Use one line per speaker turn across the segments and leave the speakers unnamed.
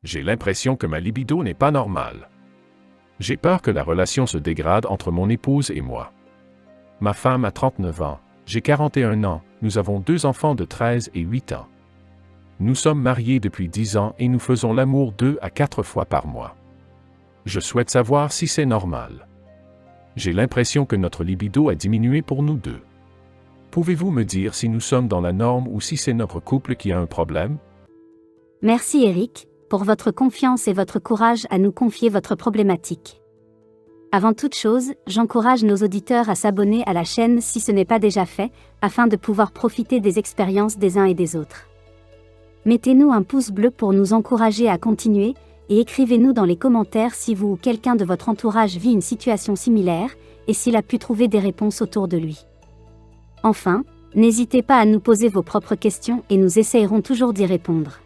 J'ai l'impression que ma libido n'est pas normale. J'ai peur que la relation se dégrade entre mon épouse et moi. Ma femme a 39 ans, j'ai 41 ans, nous avons 2 enfants de 13 et 8 ans. Nous sommes mariés depuis 10 ans et nous faisons l'amour 2 à 4 fois par mois. Je souhaite savoir si c'est normal. J'ai l'impression que notre libido a diminué pour nous deux. Pouvez-vous me dire si nous sommes dans la norme ou si c'est notre couple qui a un problème?
Merci Eric, pour votre confiance et votre courage à nous confier votre problématique. Avant toute chose, j'encourage nos auditeurs à s'abonner à la chaîne si ce n'est pas déjà fait, afin de pouvoir profiter des expériences des uns et des autres. Mettez-nous un pouce bleu pour nous encourager à continuer, et écrivez-nous dans les commentaires si vous ou quelqu'un de votre entourage vit une situation similaire, et s'il a pu trouver des réponses autour de lui. Enfin, n'hésitez pas à nous poser vos propres questions et nous essayerons toujours d'y répondre.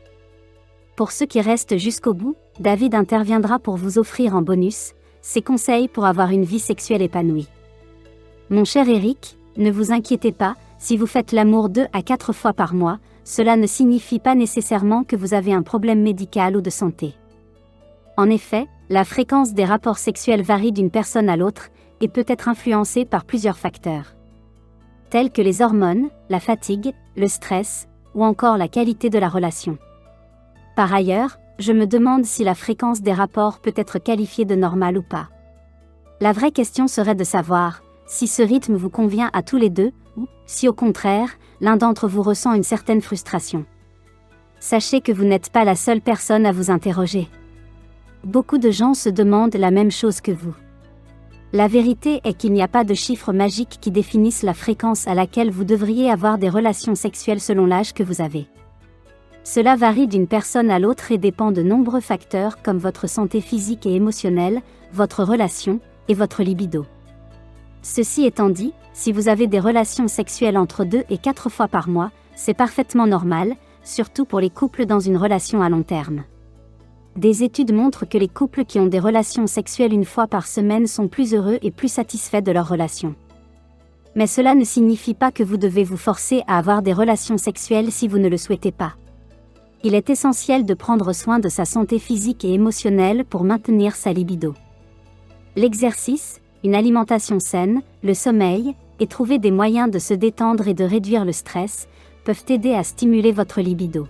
Pour ceux qui restent jusqu'au bout, David interviendra pour vous offrir en bonus ses conseils pour avoir une vie sexuelle épanouie. Mon cher Eric, ne vous inquiétez pas, si vous faites l'amour 2 à 4 fois par mois, cela ne signifie pas nécessairement que vous avez un problème médical ou de santé. En effet, la fréquence des rapports sexuels varie d'une personne à l'autre et peut être influencée par plusieurs facteurs, tels que les hormones, la fatigue, le stress, ou encore la qualité de la relation. Par ailleurs, je me demande si la fréquence des rapports peut être qualifiée de normale ou pas. La vraie question serait de savoir si ce rythme vous convient à tous les deux, ou si au contraire, l'un d'entre vous ressent une certaine frustration. Sachez que vous n'êtes pas la seule personne à vous interroger. Beaucoup de gens se demandent la même chose que vous. La vérité est qu'il n'y a pas de chiffre magique qui définisse la fréquence à laquelle vous devriez avoir des relations sexuelles selon l'âge que vous avez. Cela varie d'une personne à l'autre et dépend de nombreux facteurs comme votre santé physique et émotionnelle, votre relation, et votre libido. Ceci étant dit, si vous avez des relations sexuelles entre 2 et 4 fois par mois, c'est parfaitement normal, surtout pour les couples dans une relation à long terme. Des études montrent que les couples qui ont des relations sexuelles 1 fois par semaine sont plus heureux et plus satisfaits de leur relation. Mais cela ne signifie pas que vous devez vous forcer à avoir des relations sexuelles si vous ne le souhaitez pas. Il est essentiel de prendre soin de sa santé physique et émotionnelle pour maintenir sa libido. L'exercice, une alimentation saine, le sommeil, et trouver des moyens de se détendre et de réduire le stress, peuvent aider à stimuler votre libido.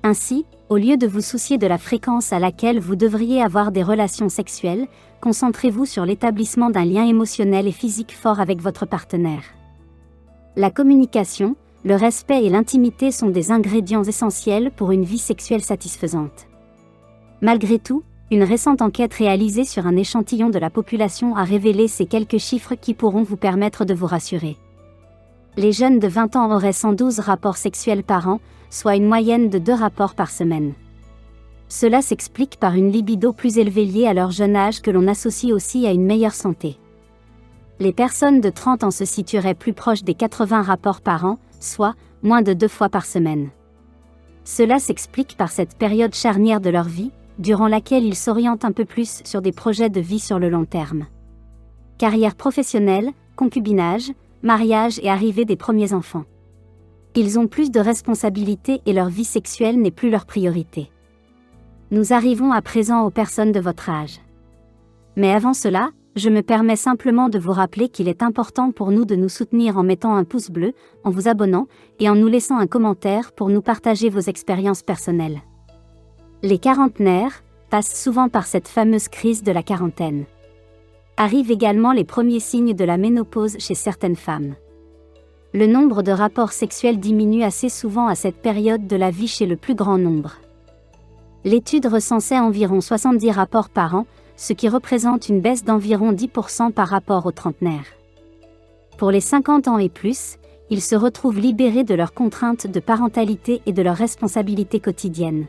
Ainsi, au lieu de vous soucier de la fréquence à laquelle vous devriez avoir des relations sexuelles, concentrez-vous sur l'établissement d'un lien émotionnel et physique fort avec votre partenaire. La communication, le respect et l'intimité sont des ingrédients essentiels pour une vie sexuelle satisfaisante. Malgré tout, une récente enquête réalisée sur un échantillon de la population a révélé ces quelques chiffres qui pourront vous permettre de vous rassurer. Les jeunes de 20 ans auraient 112 rapports sexuels par an, soit une moyenne de 2 rapports par semaine. Cela s'explique par une libido plus élevée liée à leur jeune âge que l'on associe aussi à une meilleure santé. Les personnes de 30 ans se situeraient plus proches des 80 rapports par an, soit moins de 2 fois par semaine. Cela s'explique par cette période charnière de leur vie, durant laquelle ils s'orientent un peu plus sur des projets de vie sur le long terme. Carrière professionnelle, concubinage, mariage et arrivée des premiers enfants. Ils ont plus de responsabilités et leur vie sexuelle n'est plus leur priorité. Nous arrivons à présent aux personnes de votre âge. Mais avant cela, je me permets simplement de vous rappeler qu'il est important pour nous de nous soutenir en mettant un pouce bleu, en vous abonnant, et en nous laissant un commentaire pour nous partager vos expériences personnelles. Les quarantenaires passent souvent par cette fameuse crise de la quarantaine. Arrivent également les premiers signes de la ménopause chez certaines femmes. Le nombre de rapports sexuels diminue assez souvent à cette période de la vie chez le plus grand nombre. L'étude recensait environ 70 rapports par an, ce qui représente une baisse d'environ 10% par rapport aux trentenaires. Pour les 50 ans et plus, ils se retrouvent libérés de leurs contraintes de parentalité et de leurs responsabilités quotidiennes.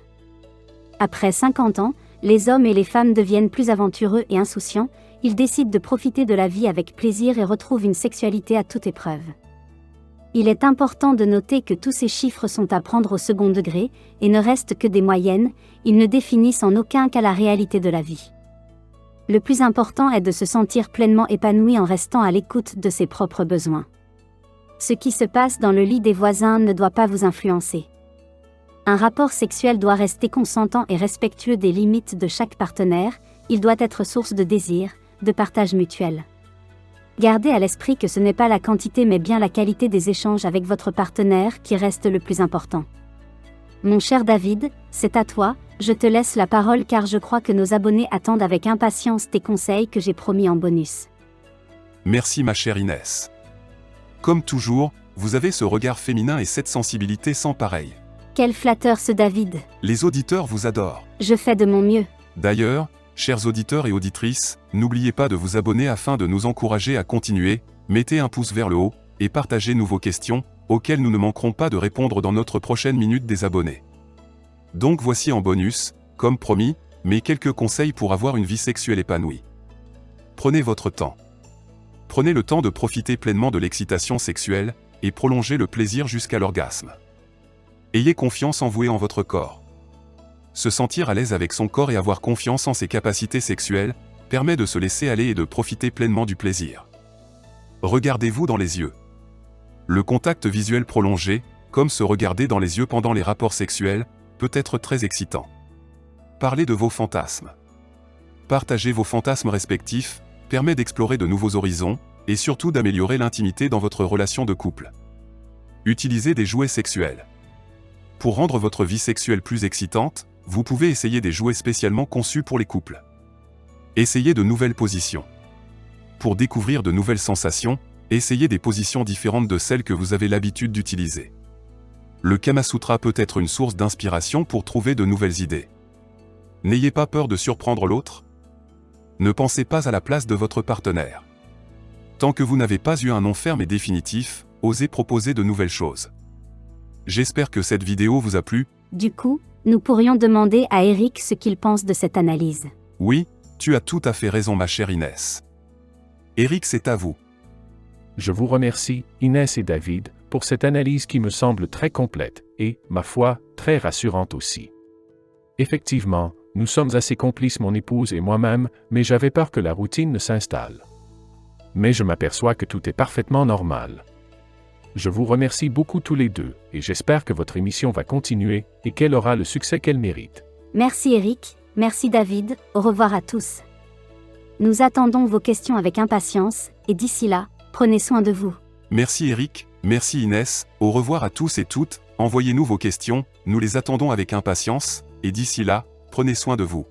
Après 50 ans, les hommes et les femmes deviennent plus aventureux et insouciants, ils décident de profiter de la vie avec plaisir et retrouvent une sexualité à toute épreuve. Il est important de noter que tous ces chiffres sont à prendre au second degré, et ne restent que des moyennes, ils ne définissent en aucun cas la réalité de la vie. Le plus important est de se sentir pleinement épanoui en restant à l'écoute de ses propres besoins. Ce qui se passe dans le lit des voisins ne doit pas vous influencer. Un rapport sexuel doit rester consentant et respectueux des limites de chaque partenaire, il doit être source de désir, de partage mutuel. Gardez à l'esprit que ce n'est pas la quantité mais bien la qualité des échanges avec votre partenaire qui reste le plus important. Mon cher David, c'est à toi, je te laisse la parole car je crois que nos abonnés attendent avec impatience tes conseils que j'ai promis en bonus.
Merci ma chère Inès. Comme toujours, vous avez ce regard féminin et cette sensibilité sans pareil.
Quel flatteur ce David.
Les auditeurs vous adorent.
Je fais de mon mieux.
D'ailleurs, chers auditeurs et auditrices, n'oubliez pas de vous abonner afin de nous encourager à continuer, mettez un pouce vers le haut, et partagez-nous vos questions, auxquelles nous ne manquerons pas de répondre dans notre prochaine Minute des abonnés. Donc voici en bonus, comme promis, mes quelques conseils pour avoir une vie sexuelle épanouie. Prenez votre temps. Prenez le temps de profiter pleinement de l'excitation sexuelle, et prolongez le plaisir jusqu'à l'orgasme. Ayez confiance en vous et en votre corps. Se sentir à l'aise avec son corps et avoir confiance en ses capacités sexuelles, permet de se laisser aller et de profiter pleinement du plaisir. Regardez-vous dans les yeux. Le contact visuel prolongé, comme se regarder dans les yeux pendant les rapports sexuels, peut être très excitant. Parlez de vos fantasmes. Partager vos fantasmes respectifs, permet d'explorer de nouveaux horizons, et surtout d'améliorer l'intimité dans votre relation de couple. Utilisez des jouets sexuels. Pour rendre votre vie sexuelle plus excitante, vous pouvez essayer des jouets spécialement conçus pour les couples. Essayez de nouvelles positions. Pour découvrir de nouvelles sensations, essayez des positions différentes de celles que vous avez l'habitude d'utiliser. Le Kama Sutra peut être une source d'inspiration pour trouver de nouvelles idées. N'ayez pas peur de surprendre l'autre. Ne pensez pas à la place de votre partenaire. Tant que vous n'avez pas eu un nom ferme et définitif, osez proposer de nouvelles choses. J'espère que cette vidéo vous a plu.
Du coup, nous pourrions demander à Eric ce qu'il pense de cette analyse.
Oui, tu as tout à fait raison ma chère Inès. Eric, c'est à vous.
Je vous remercie, Inès et David, pour cette analyse qui me semble très complète et, ma foi, très rassurante aussi. Effectivement, nous sommes assez complices mon épouse et moi-même, mais j'avais peur que la routine ne s'installe. Mais je m'aperçois que tout est parfaitement normal. Je vous remercie beaucoup tous les deux, et j'espère que votre émission va continuer, et qu'elle aura le succès qu'elle mérite.
Merci Eric, merci David, au revoir à tous. Nous attendons vos questions avec impatience, et d'ici là, prenez soin de vous.
Merci Eric, merci Inès, au revoir à tous et toutes, envoyez-nous vos questions, nous les attendons avec impatience, et d'ici là, prenez soin de vous.